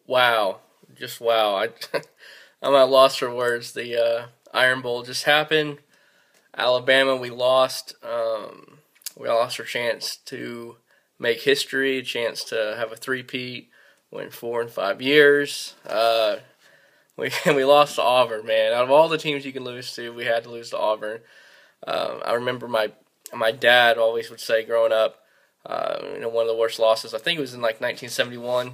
Wow, just wow. I'm at loss for words. The Iron Bowl just happened. Alabama, we lost. We lost our chance to make history, a chance to have a three-peat, win 4 in 5 years. We lost to Auburn, man. Out of all the teams you can lose to, we had to lose to Auburn. I remember my dad always would say growing up, one of the worst losses. I think it was in like 1971.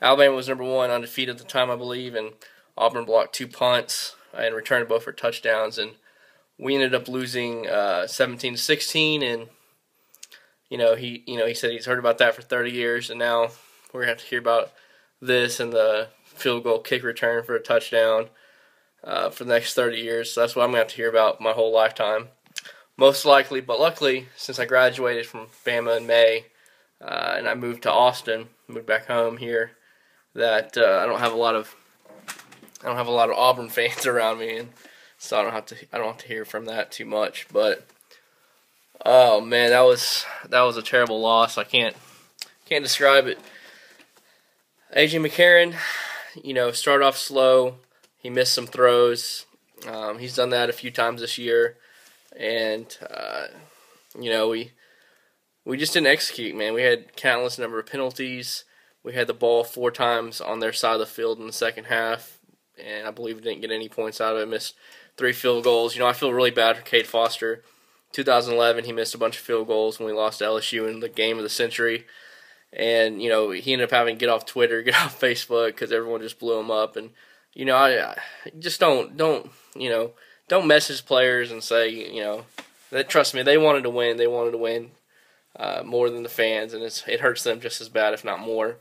Alabama was number one, undefeated at the time, I believe, and Auburn blocked 2 punts and returned both for touchdowns, and we ended up losing 17-16. And he said he's heard about that for 30 years, and now we're gonna have to hear about this and the field goal kick return for a touchdown for the next 30 years. So that's what I'm gonna have to hear about my whole lifetime, most likely. But luckily, since I graduated from Bama in May, and I moved to Austin, moved back home here, that I don't have a lot of Auburn fans around me, and so I don't have to hear from that too much. But oh man, that was a terrible loss. I can't describe it. AJ McCarron, started off slow. He missed some throws. He's done that a few times this year, and we just didn't execute, man. We had countless number of penalties. We had the ball 4 times on their side of the field in the second half, and I believe we didn't get any points out of it. Missed 3 field goals. I feel really bad for Cade Foster. 2011, he missed a bunch of field goals when we lost to LSU in the game of the century. And, he ended up having to get off Twitter, get off Facebook, because everyone just blew him up. And, I just don't message players and say, that, trust me, they wanted to win. They wanted to win more than the fans, and it hurts them just as bad, if not more.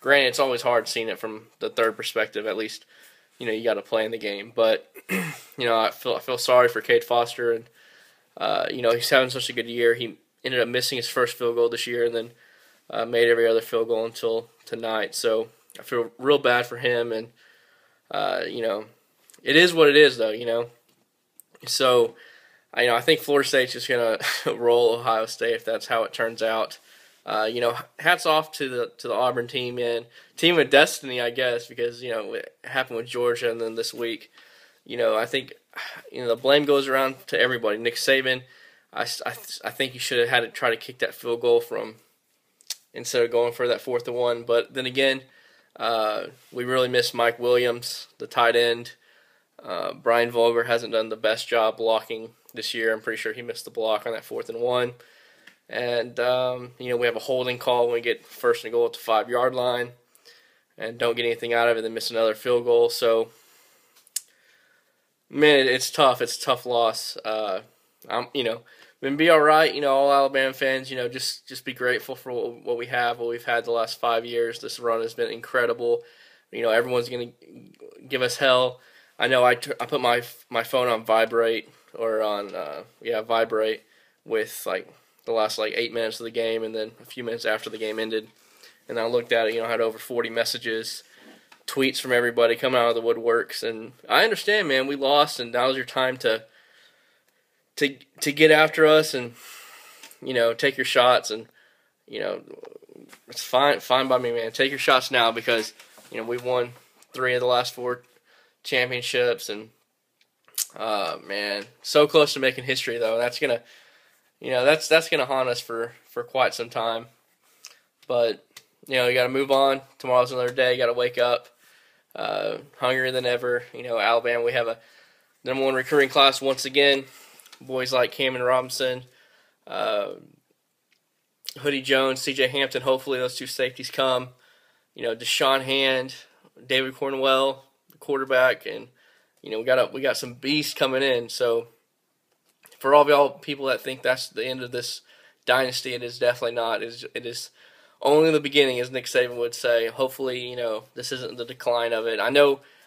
Granted, it's always hard seeing it from the third perspective. At least, you got to play in the game. But, I feel sorry for Cade Foster, and he's having such a good year. He ended up missing his first field goal this year, and then made every other field goal until tonight. So I feel real bad for him, and it is what it is, though. So I think Florida State's just gonna roll Ohio State if that's how it turns out. Hats off to the Auburn team, man. Team of destiny, I guess, because it happened with Georgia, and then this week, I think the blame goes around to everybody. Nick Saban, I think he should have had to try to kick that field goal from instead of going for that 4th and 1. But then again, we really miss Mike Williams, the tight end. Brian Vogler hasn't done the best job blocking this year. I'm pretty sure he missed the block on that 4th and 1. And, we have a holding call when we get 1st and goal at the 5-yard line and don't get anything out of it, then miss another field goal. So, man, it's tough. It's a tough loss. We'll be all right. All Alabama fans, just be grateful for what we have, what we've had the last 5 years. This run has been incredible. Everyone's going to give us hell. I know I put my phone on vibrate or on vibrate with like the last 8 minutes of the game, and then a few minutes after the game ended, and I looked at it. I had over 40 messages, tweets from everybody coming out of the woodworks, and I understand, man. We lost, and now's your time to get after us and take your shots, and it's fine by me, man. Take your shots now, because we've won 3 of the last 4 championships, and man, so close to making history, though. That's gonna that's gonna haunt us for quite some time. But you gotta move on. Tomorrow's another day. You gotta wake up hungrier than ever. Alabama, we have a number 1 recruiting class once again. Boys like Cameron Robinson, Hoodie Jones, C.J. Hampton. Hopefully those 2 safeties come. Deshaun Hand, David Cornwell, the quarterback, and we got some beasts coming in. So for all of y'all people that think that's the end of this dynasty, it is definitely not. It is only the beginning, as Nick Saban would say. Hopefully, this isn't the decline of it.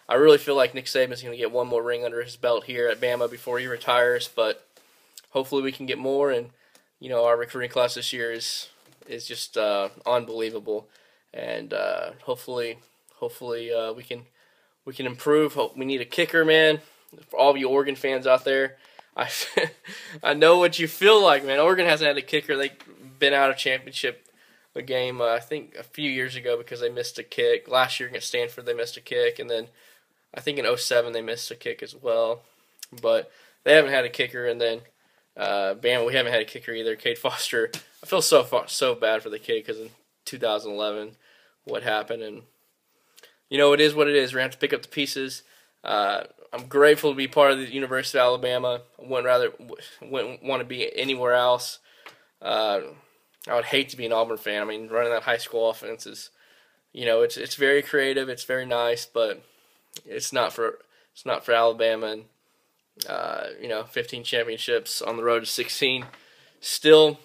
I really feel like Nick Saban's going to get one more ring under his belt here at Bama before he retires, but hopefully we can get more. And our recruiting class this year is just unbelievable, and hopefully we can improve. We need a kicker, man. For all of you Oregon fans out there, I know what you feel like, man. Oregon hasn't had a kicker. They've been out of championship a game, I think a few years ago because they missed a kick. Last year against Stanford they missed a kick, and then I think in '07 they missed a kick as well. But they haven't had a kicker, and then Bama, we haven't had a kicker either. Cade Foster, I feel so bad for the kid because in 2011 what happened, and it is what it is. We're going to have to pick up the pieces. I'm grateful to be part of the University of Alabama. I wouldn't want to be anywhere else. I would hate to be an Auburn fan. I mean, running that high school offense is, it's very creative. It's very nice, but it's not for Alabama. And 15 championships on the road to 16 still.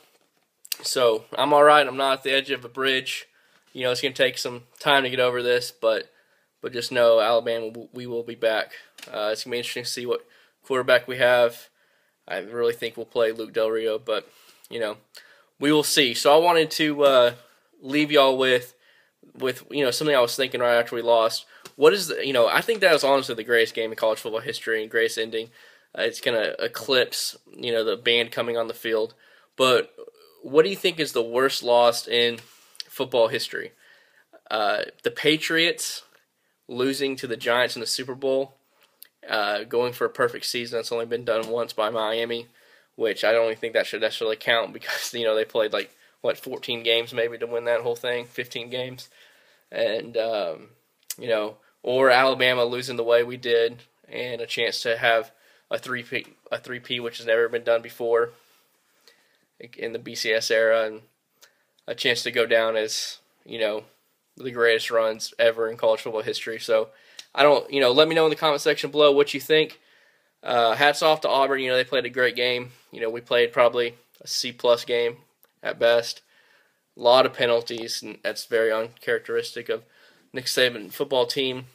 So I'm all right. I'm not at the edge of a bridge. It's going to take some time to get over this, but just know Alabama, we will be back. It's going to be interesting to see what quarterback we have. I really think we'll play Luke Del Rio, but, we will see. So I wanted to leave y'all with something I was thinking right after we lost. What is I think that was honestly the greatest game in college football history and greatest ending. It's going to eclipse, the band coming on the field. But what do you think is the worst loss in football history? The Patriots losing to the Giants in the Super Bowl, going for a perfect season that's only been done once by Miami, which I don't even think that should necessarily count because, they played 14 games maybe to win that whole thing, 15 games. And, or Alabama losing the way we did and a chance to have a three-peat, which has never been done before in the BCS era, and a chance to go down as, the greatest runs ever in college football history. So let me know in the comment section below what you think. Hats off to Auburn. They played a great game. We played probably a C-plus game at best. A lot of penalties, and that's very uncharacteristic of Nick Saban football team.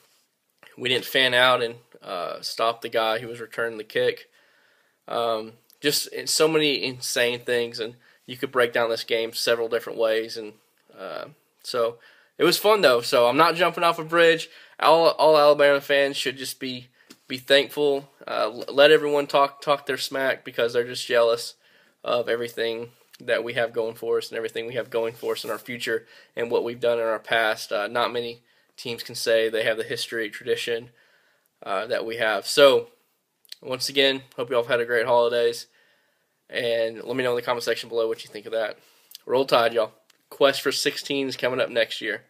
We didn't fan out and stop the guy who was returning the kick. Just so many insane things, and you could break down this game several different ways. And so it was fun, though. So I'm not jumping off a bridge. All Alabama fans should just be thankful. Let everyone talk their smack because they're just jealous of everything that we have going for us and everything we have going for us in our future and what we've done in our past. Not many teams can say they have the history, tradition that we have. So, once again, hope you all have had a great holidays. And let me know in the comment section below what you think of that. Roll Tide, y'all. Quest for 16 is coming up next year.